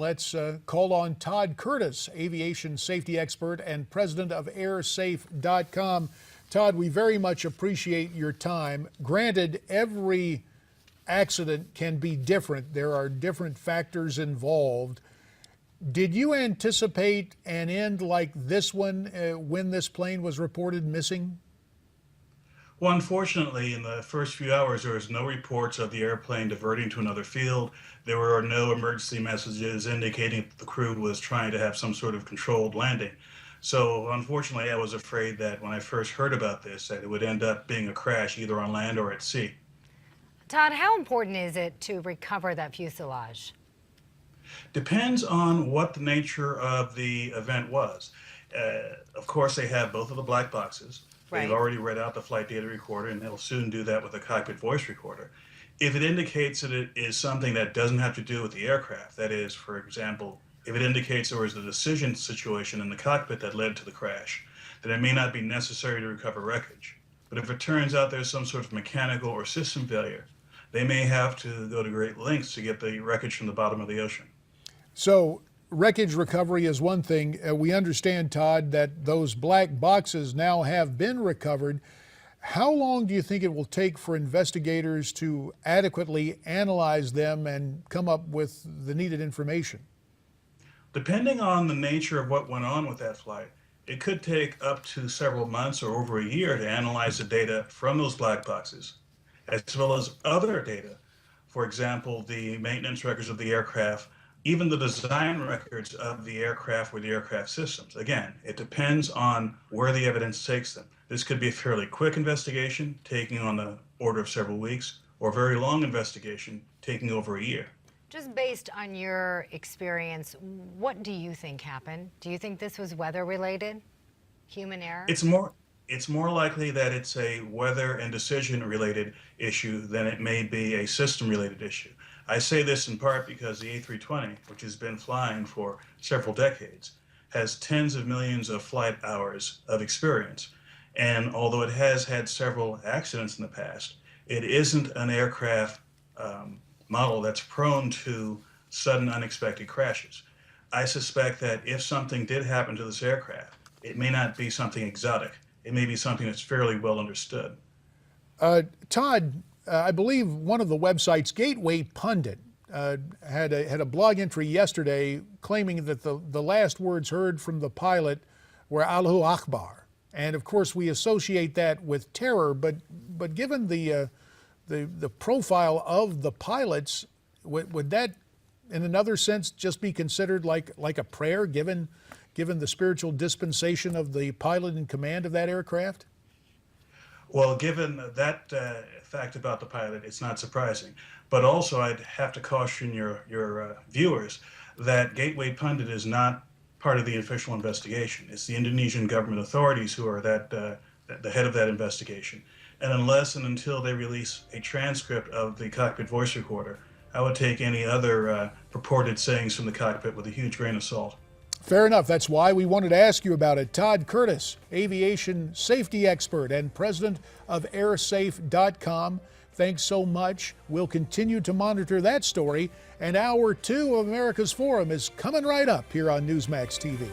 let's call on Todd Curtis, aviation safety expert and president of airsafe.com. Todd, we very much appreciate your time. Granted, every accident can be different. There are different factors involved. Did you anticipate an end like this one when this plane was reported missing? Well, unfortunately, in the first few hours, there was no reports of the airplane diverting to another field. There were no emergency messages indicating that the crew was trying to have some sort of controlled landing. So unfortunately, I was afraid that when I first heard about this, that it would end up being a crash either on land or at sea. Todd, how important is it to recover that fuselage? Depends on what the nature of the event was. Of course, they have both of the black boxes. They've already read out the flight data recorder, and they'll soon do that with the cockpit voice recorder. If it indicates that it is something that doesn't have to do with the aircraft, that is, for example, if it indicates there was a decision situation in the cockpit that led to the crash, then it may not be necessary to recover wreckage. But if it turns out there's some sort of mechanical or system failure, they may have to go to great lengths to get the wreckage from the bottom of the ocean. So wreckage recovery is one thing. We understand, Todd, that those black boxes now have been recovered. How long do you think it will take for investigators to adequately analyze them and come up with the needed information? Depending on the nature of what went on with that flight, it could take up to several months or over a year to analyze the data from those black boxes, as well as other data. For example, the maintenance records of the aircraft, even the design records of the aircraft or the aircraft systems. Again, it depends on where the evidence takes them. This could be a fairly quick investigation, taking on the order of several weeks, or a very long investigation, taking over a year. Just based on your experience, what do you think happened? Do you think this was weather-related, human error? It's more likely that it's a weather and decision-related issue than it may be a system-related issue. I say this in part because the A320, which has been flying for several decades, has tens of millions of flight hours of experience. And although it has had several accidents in the past, it isn't an aircraft model that's prone to sudden unexpected crashes. I suspect that if something did happen to this aircraft, it may not be something exotic. It may be something that's fairly well understood. Todd, I believe one of the websites, Gateway Pundit, had a blog entry yesterday claiming that the last words heard from the pilot were Allahu Akbar. And of course we associate that with terror, but given the profile of the pilots, would that in another sense just be considered like a prayer given the spiritual dispensation of the pilot in command of that aircraft? Well, given that fact about the pilot, it's not surprising. But also, I'd have to caution your viewers that Gateway Pundit is not part of the official investigation. It's the Indonesian government authorities who are the head of that investigation. And unless and until they release a transcript of the cockpit voice recorder, I would take any other purported sayings from the cockpit with a huge grain of salt. Fair enough. That's why we wanted to ask you about it. Todd Curtis, aviation safety expert and president of airsafe.com. Thanks so much. We'll continue to monitor that story. And Hour 2 of America's Forum is coming right up here on Newsmax TV.